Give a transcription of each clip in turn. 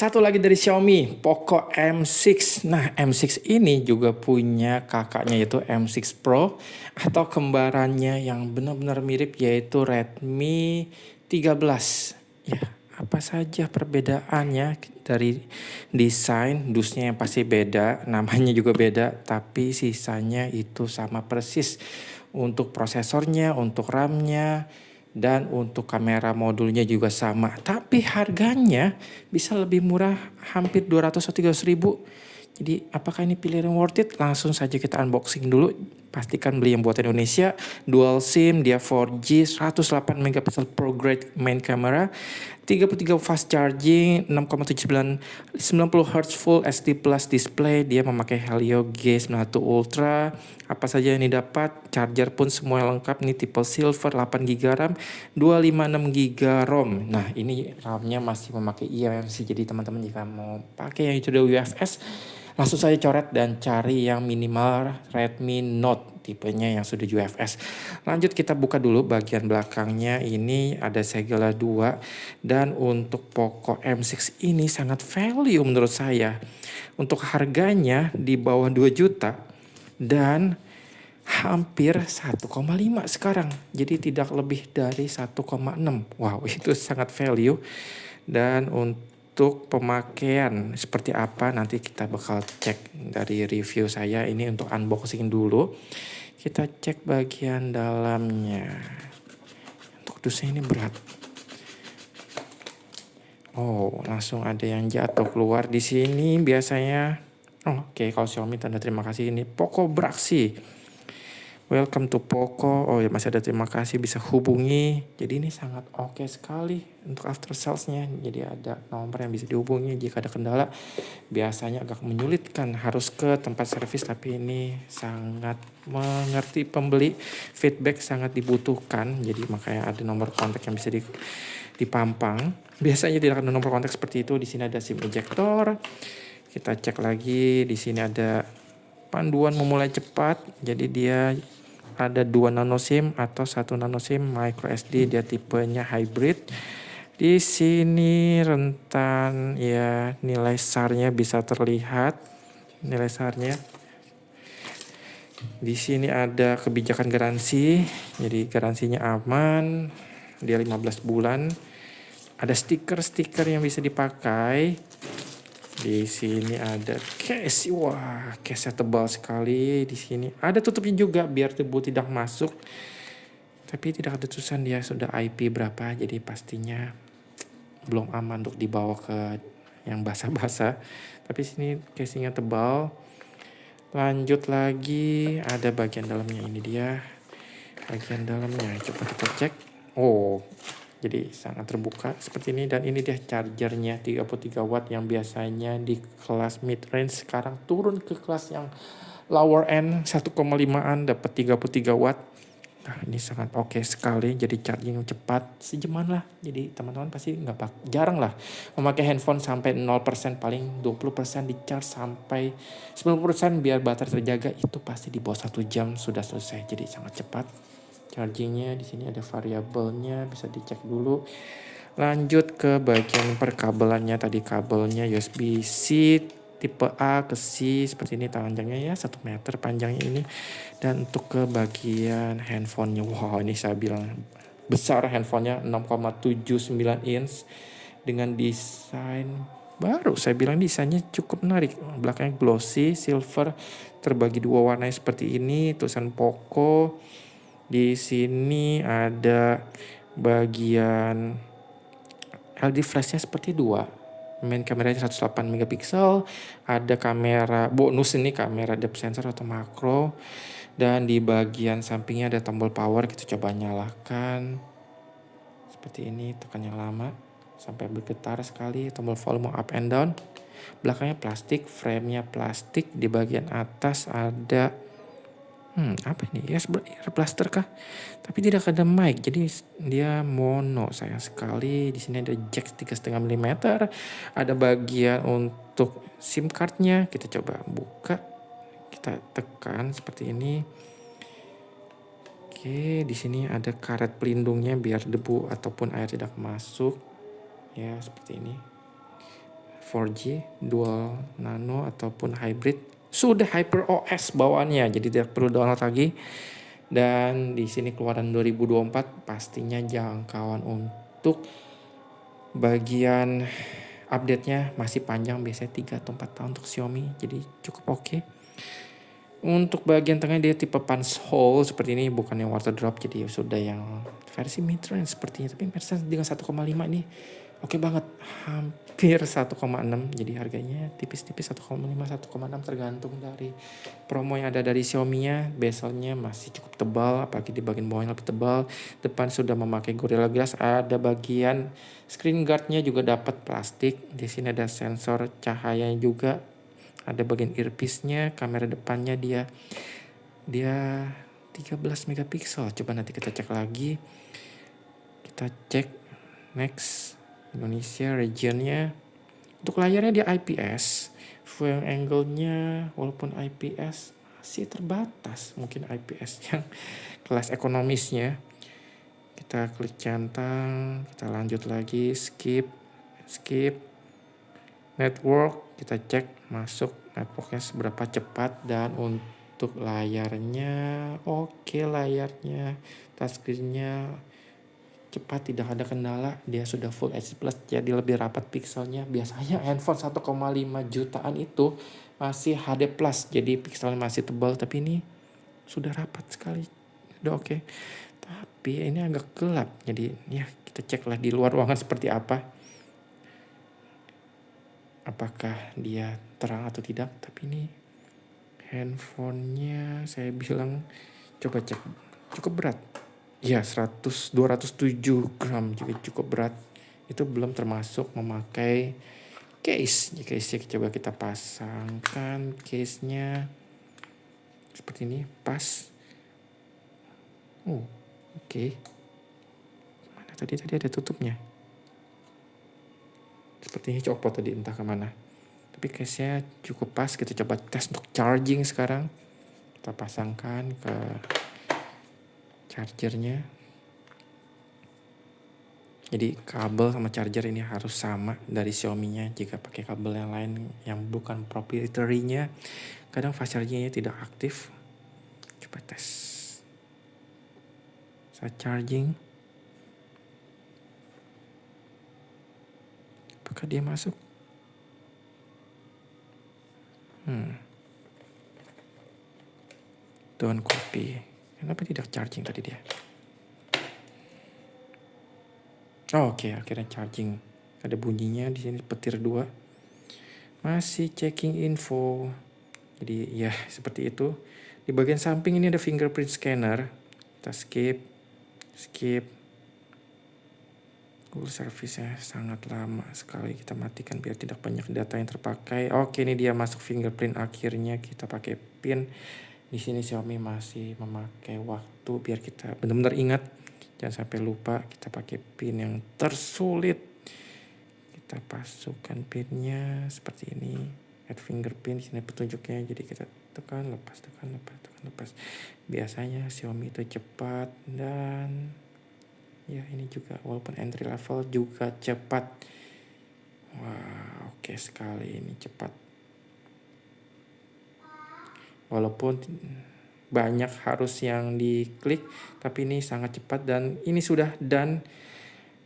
Satu lagi dari Xiaomi, Poco M6. Nah, M6 ini juga punya kakaknya yaitu M6 Pro atau kembarannya yang benar-benar mirip yaitu Redmi 13. Ya, apa saja perbedaannya dari desain, dusnya yang pasti beda, namanya juga beda, tapi sisanya itu sama persis. Untuk prosesornya, untuk RAM-nya, dan untuk kamera modulnya juga sama. Tapi harganya bisa lebih murah, hampir 200 atau 300 ribu. Jadi apakah ini pilihan worth it? Langsung saja kita unboxing dulu. Pastikan beli yang buatan Indonesia. Dual SIM, dia 4G, 108 megapiksel Pro Grade main camera, 33 fast charging, 6,79 90 Hz Full HD Plus display. Dia memakai Helio G91 Ultra. Apa saja yang didapat? Charger pun semua lengkap. Ini tipe silver, 8 GB RAM, 256 GB ROM. Nah, ini RAM-nya masih memakai eMMC. Jadi teman-teman jika mau pakai yang itu udah UFS, langsung saja coret dan cari yang minimal Redmi Note tipenya yang sudah UFS. Lanjut kita buka dulu bagian belakangnya. Ini ada segala 2 dan untuk Poco M6 ini sangat value menurut saya. Untuk harganya di bawah 2 juta dan hampir 1,5 sekarang. Jadi tidak lebih dari 1,6. Wow, itu sangat value. Dan untuk pemakaian seperti apa nanti kita bakal cek dari review saya. Ini untuk unboxing dulu. Kita cek bagian dalamnya. Untuk dusnya ini berat. Oh, langsung ada yang jatuh keluar di sini biasanya. Oh, oke, kalau Xiaomi tanda terima kasih ini Poco Braxi. Welcome to Poco. Oh ya, masih ada terima kasih, bisa hubungi. Jadi ini sangat oke sekali untuk after salesnya. Jadi ada nomor yang bisa dihubungi jika ada kendala. Biasanya agak menyulitkan harus ke tempat servis, tapi ini sangat mengerti pembeli. Feedback sangat dibutuhkan. Jadi makanya ada nomor kontak yang bisa dipampang. Biasanya tidak ada nomor kontak seperti itu. Di sini ada SIM ejector. Kita cek lagi. Di sini ada panduan memulai cepat. Jadi dia ada 2 nano SIM atau 1 nano SIM micro SD, dia tipenya hybrid. Di sini rentan ya, nilai SAR-nya bisa terlihat. Nilai SAR-nya. Di sini ada kebijakan garansi. Jadi garansinya aman. Dia 15 bulan. Ada stiker-stiker yang bisa dipakai. Di sini ada case, wah case-nya tebal sekali. Di sini ada tutupnya juga biar debu tidak masuk. Tapi tidak ada tulisan dia sudah IP berapa, jadi pastinya belum aman untuk dibawa ke yang basah-basah. Tapi sini casingnya tebal. Lanjut lagi, ada bagian dalamnya, ini dia. Bagian dalamnya, coba kita cek. Oh, jadi sangat terbuka seperti ini. Dan ini dia chargernya 33 watt yang biasanya di kelas mid range sekarang turun ke kelas yang lower end 1,5an dapat 33 watt. Nah, ini sangat oke sekali. Jadi charging cepat, sejaman lah. Jadi teman-teman pasti jarang lah memakai handphone sampai 0%, paling 20% di charge sampai 90% biar baterai terjaga. Itu pasti di bawah 1 jam sudah selesai. Jadi sangat cepat. Chargingnya di sini ada variabelnya, bisa dicek dulu. Lanjut ke bagian perkabelannya, tadi kabelnya USB-C tipe A ke C seperti ini, panjangnya ya 1 meter panjangnya ini. Dan untuk ke bagian handphonenya, wow ini saya bilang besar handphonenya, 6,79 inch dengan desain baru. Saya bilang desainnya cukup menarik. Belakangnya glossy silver, terbagi 2 warna seperti ini, tulisan Poco. Di sini ada bagian LED flashnya seperti 2. Main kameranya 108 megapiksel. Ada kamera bonus ini, kamera depth sensor atau makro. Dan di bagian sampingnya ada tombol power. Kita coba nyalakan. Seperti ini, tekan yang lama sampai bergetar sekali. Tombol volume up and down. Belakangnya plastik, frame-nya plastik. Di bagian atas ada apa ini? Ya, ear blaster kah? Tapi tidak ada mic, jadi dia mono, sayang sekali. Di sini ada jack 3,5 mm. Ada bagian untuk SIM cardnya. Kita coba buka. Kita tekan seperti ini. Oke, di sini ada karet pelindungnya biar debu ataupun air tidak masuk. Ya, seperti ini. 4G, dual nano ataupun hybrid. Sudah HyperOS bawaannya, jadi tidak perlu download lagi. Dan di sini keluaran 2024, pastinya jangkauan untuk bagian update-nya masih panjang, biasanya 3 atau 4 tahun untuk Xiaomi, jadi cukup oke. Untuk bagian tengah dia tipe punch hole seperti ini, bukan yang water drop, jadi sudah yang versi mid range sepertinya. Tapi versi dengan 1,5 ini oke banget, hampir 1,6, jadi harganya tipis-tipis 1,5 1,6 tergantung dari promo yang ada dari Xiaomi-nya. Bezelnya masih cukup tebal, apalagi di bagian bawahnya lebih tebal. Depan sudah memakai Gorilla Glass, ada bagian screen guard-nya juga dapat plastik. Di sini ada sensor cahayanya juga. Ada bagian earpiece-nya, kamera depannya dia 13 megapiksel. Coba nanti kita cek lagi. Kita cek next Indonesia regionnya. Untuk layarnya dia IPS. Viewing angle-nya walaupun IPS masih terbatas. Mungkin IPS yang kelas ekonomisnya. Kita klik centang, kita lanjut lagi, skip. Network, kita cek masuk networknya seberapa cepat. Dan untuk layarnya oke, layarnya touchscreen-nya cepat, tidak ada kendala. Dia sudah Full HD Plus, jadi lebih rapat pikselnya. Biasanya handphone 1,5 jutaan itu masih HD Plus, jadi pikselnya masih tebal. Tapi ini sudah rapat sekali, udah oke. Tapi ini agak gelap, jadi ya kita ceklah di luar ruangan seperti apa. Apakah dia terang atau tidak. Tapi ini handphonenya saya bilang, coba cek, cukup berat. Ya 207 gram juga cukup berat. Itu belum termasuk memakai case. Case-nya coba kita pasangkan, case-nya seperti ini, pas. Oke. Mana tadi ada tutupnya. Sepertinya copot tadi, entah kemana. Tapi case-nya cukup pas. Kita coba tes untuk charging sekarang. Kita pasangkan ke chargernya. Jadi kabel sama charger ini harus sama dari Xiaomi-nya. Jika pakai kabel yang lain yang bukan proprietary-nya, kadang fast charging-nya tidak aktif. Coba tes. Saat charging, apakah dia masuk? Don't copy. Kenapa tidak charging tadi dia? Oke, akhirnya charging. Ada bunyinya di sini, petir 2. Masih checking info. Jadi ya seperti itu. Di bagian samping ini ada fingerprint scanner. Kita skip. Google service-nya sangat lama sekali, kita matikan biar tidak banyak data yang terpakai. Oke, ini dia masuk fingerprint, akhirnya kita pakai pin. Di sini Xiaomi masih memakai waktu biar kita benar-benar ingat. Jangan sampai lupa, kita pakai pin yang tersulit. Kita masukkan pinnya seperti ini. Add fingerprint, di sini petunjuknya. Jadi kita tekan, lepas. Biasanya Xiaomi itu cepat, dan ya ini juga walaupun entry level juga cepat. Wah, oke sekali ini cepat. Walaupun banyak harus yang diklik, tapi ini sangat cepat. Dan ini sudah done.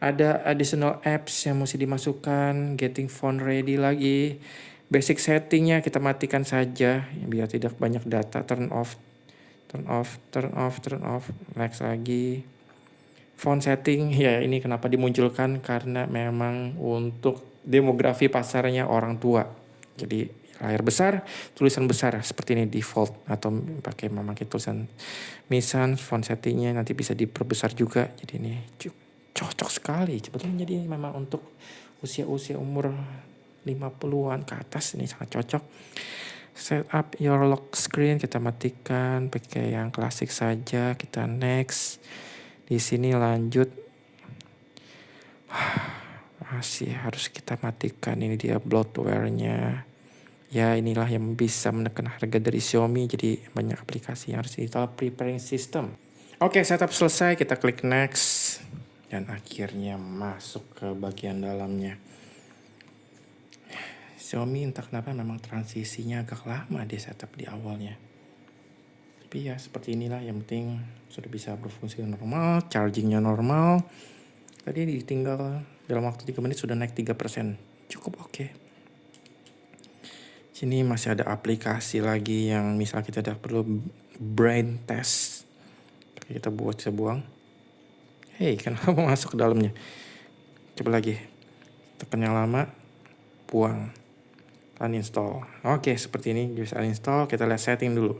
Ada additional apps yang mesti dimasukkan, getting phone ready lagi. Basic settingnya kita matikan saja biar tidak banyak data. Turn off. Next lagi. Phone setting, ya ini kenapa dimunculkan, karena memang untuk demografi pasarnya orang tua. Jadi layar besar, tulisan besar seperti ini default, atau memakai tulisan misan. Font settingnya nanti bisa diperbesar juga. Jadi ini cocok sekali sebetulnya. Jadi memang untuk usia umur 50-an ke atas ini sangat cocok. Set up your lock screen, kita matikan pakai yang klasik saja. Kita next. Di sini lanjut. Masih harus kita matikan, ini dia bloatware-nya. Ya inilah yang bisa menekan harga dari Xiaomi. Jadi banyak aplikasi yang harus install, preparing system. Oke, setup selesai, kita klik next. Dan akhirnya masuk ke bagian dalamnya. Xiaomi entah kenapa memang transisinya agak lama dia setup di awalnya. Tapi ya seperti inilah, yang penting sudah bisa berfungsi normal, chargingnya normal. Tadi ditinggal dalam waktu 3 menit sudah naik 3%. Cukup oke. Sini masih ada aplikasi lagi yang misal kita tidak perlu brain test. Kita bisa buang. Hei, kenapa masuk ke dalamnya? Coba lagi. Tekan yang lama, buang. Uninstall. Oke, seperti ini bisa uninstall. Kita lihat setting dulu.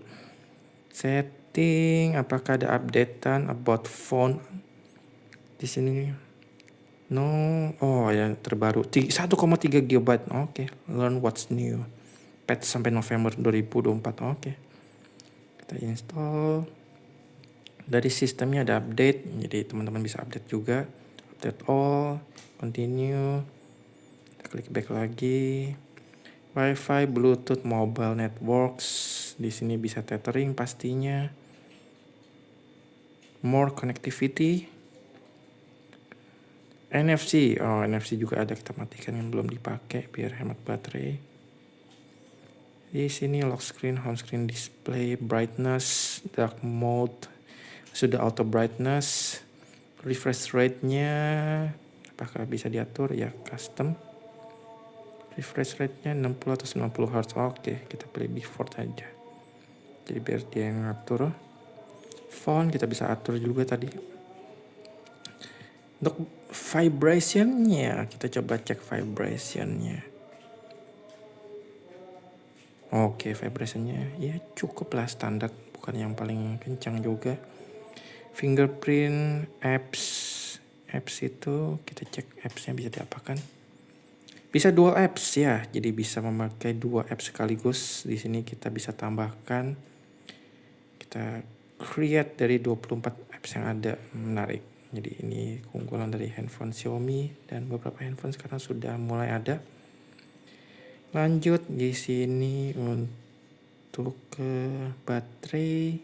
Setting, apakah ada updatean about phone di sini? No, oh ya terbaru 1,3 GB. Oke, learn what's new. Patch sampai November 2024. Oke. Kita install. Dari sistemnya ada update, jadi teman-teman bisa update juga. Update all, continue. Kita klik back lagi. Wi-Fi, Bluetooth, mobile networks. Di sini bisa tethering pastinya. More connectivity. NFC, NFC juga ada, kita matikan yang belum dipakai biar hemat baterai. Di sini lock screen, home screen display, brightness, dark mode, sudah auto brightness, refresh rate-nya apakah bisa diatur? Ya, custom. Refresh rate-nya 60 atau 90 Hz. Oke, kita pilih default aja. Jadi biar dia yang ngatur. Font kita bisa atur juga tadi. Untuk vibration-nya, kita coba cek vibration-nya. Oke, vibration-nya ya cukup lah standar, bukan yang paling kencang juga. Fingerprint, apps itu kita cek apps-nya bisa diapakan. Bisa dual apps ya, jadi bisa memakai 2 apps sekaligus. Di sini kita bisa tambahkan, kita create dari 24 apps yang ada. Menarik. Jadi ini keunggulan dari handphone Xiaomi, dan beberapa handphone sekarang sudah mulai ada. Lanjut di sini untuk baterai,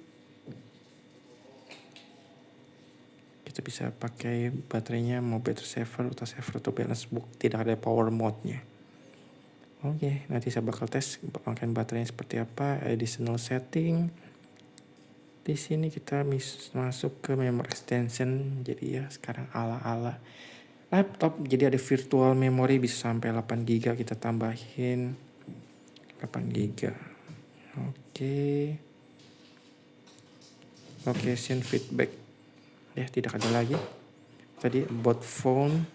kita bisa pakai baterainya mau battery saver, auto saver atau balance book, tidak ada power mode-nya. Oke, nanti saya bakal tes pemakaian baterainya seperti apa. Additional setting. Di sini kita masuk ke memory extension. Jadi ya sekarang ala-ala laptop, jadi ada virtual memory bisa sampai 8 GB, kita tambahin 8 GB. Oke. Location feedback. Ya, tidak ada lagi. Tadi about phone.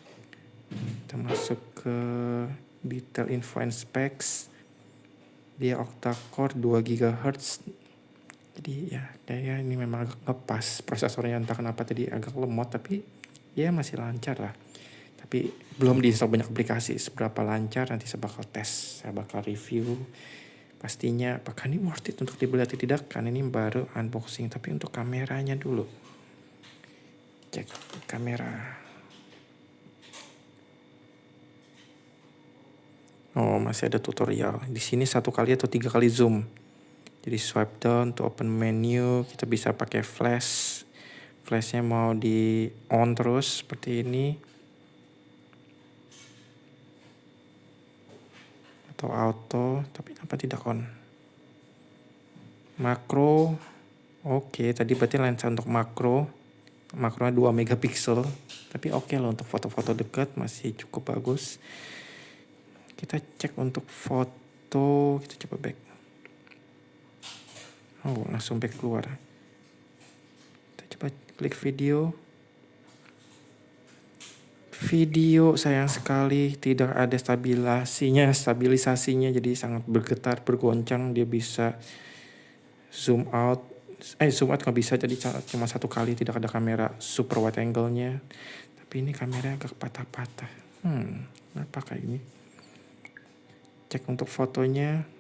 Kita masuk ke detail info and specs. Dia octa-core 2 GHz. Jadi ya kayaknya ini memang agak ngepas. Prosesornya entah kenapa tadi agak lemot, tapi ya masih lancar lah. Tapi belum diinstal banyak aplikasi. Seberapa lancar nanti saya bakal tes, saya bakal review. Pastinya apakah ini worth it untuk dibeli atau tidak, karena ini baru unboxing. Tapi untuk kameranya dulu, cek kamera. Oh, masih ada tutorial. Di sini 1 kali atau 3 kali zoom. Jadi swipe down to open menu. Kita bisa pakai flash. Flashnya mau di on terus seperti ini, atau auto, tapi kenapa tidak on? Makro. Oke, tadi berarti lensa untuk makronya 2 megapiksel. Tapi oke loh, untuk foto-foto dekat masih cukup bagus. Kita cek untuk foto, kita coba back. Oh, langsung back keluar. Kita coba klik video. Video sayang sekali tidak ada stabilisasinya, jadi sangat bergetar, bergoncang. Dia bisa zoom out nggak bisa, jadi cuma 1 kali, tidak ada kamera super wide angle-nya. Tapi ini kamera agak patah-patah. Kenapa kayak ini? Cek untuk fotonya.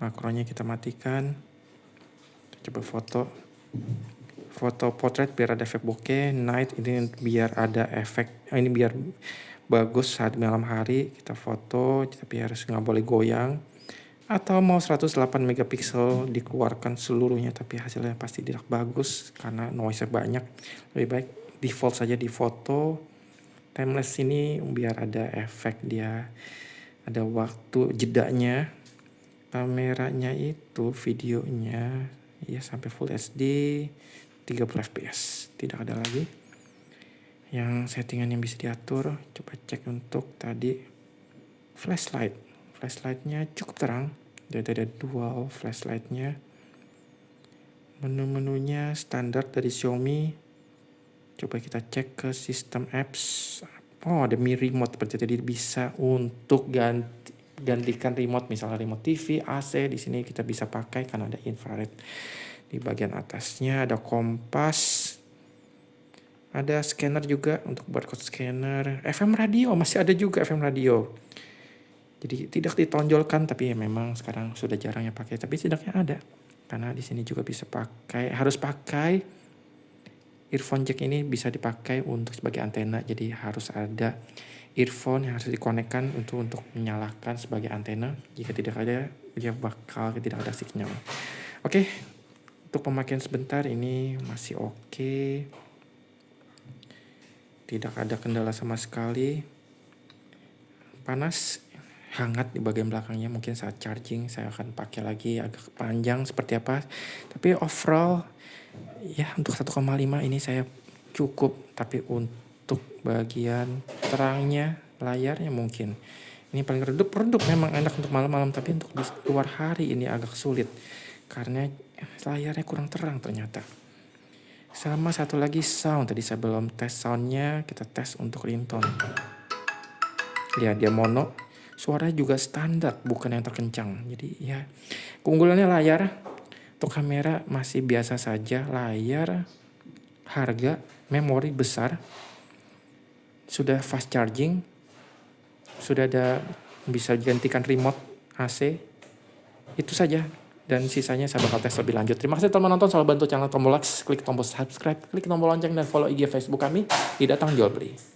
Makronya kita matikan. Kita coba foto portrait biar ada efek bokeh. Night ini biar ada efek, ini biar bagus saat malam hari kita foto, tapi harus nggak boleh goyang. Atau mau 108 megapiksel dikeluarkan seluruhnya, tapi hasilnya pasti tidak bagus karena noise-nya banyak. Lebih baik default saja di foto. Timeless ini biar ada efek dia, ada waktu jedanya. Kameranya itu videonya ya sampai Full HD 30 fps, tidak ada lagi. Yang settingan yang bisa diatur, coba cek untuk tadi flashlightnya cukup terang, ada dual flashlightnya. Menu-menunya standar dari Xiaomi. Coba kita cek ke sistem apps. Oh, ada Mi Remote, jadi bisa untuk gantikan remote, misalnya remote TV, AC. Di sini kita bisa pakai karena ada infrared. Di bagian atasnya ada kompas, ada scanner juga untuk barcode scanner. FM radio masih ada juga, FM radio. Jadi tidak ditonjolkan, tapi ya memang sekarang sudah jarang yang pakai, tapi setidaknya ada. Karena di sini juga bisa harus pakai earphone jack, ini bisa dipakai untuk sebagai antena. Jadi harus ada earphone yang harus dikonekkan untuk menyalakan sebagai antena. Jika tidak ada, dia bakal tidak ada sinyal. Oke, untuk pemakaian sebentar ini masih oke. Tidak ada kendala sama sekali. Panas, hangat di bagian belakangnya, mungkin saat charging saya akan pakai lagi agak panjang seperti apa. Tapi overall ya untuk 1,5 ini saya cukup, tapi untuk bagian terangnya, layarnya mungkin ini paling redup memang enak untuk malam-malam, tapi untuk di luar hari ini agak sulit karena layarnya kurang terang ternyata. Sama satu lagi sound, tadi saya belum tes soundnya, kita tes untuk ringtone. Lihat dia mono, suaranya juga standar, bukan yang terkencang. Jadi ya keunggulannya layar, untuk kamera masih biasa saja. Layar, harga, memori besar, sudah fast charging, sudah ada bisa digantikan remote AC. Itu saja, dan sisanya saya bakal tes lebih lanjut. Terima kasih teman nonton, selalu bantu channel tombol like, klik tombol subscribe, klik tombol lonceng, dan follow IG Facebook kami di Datang Jual Beli.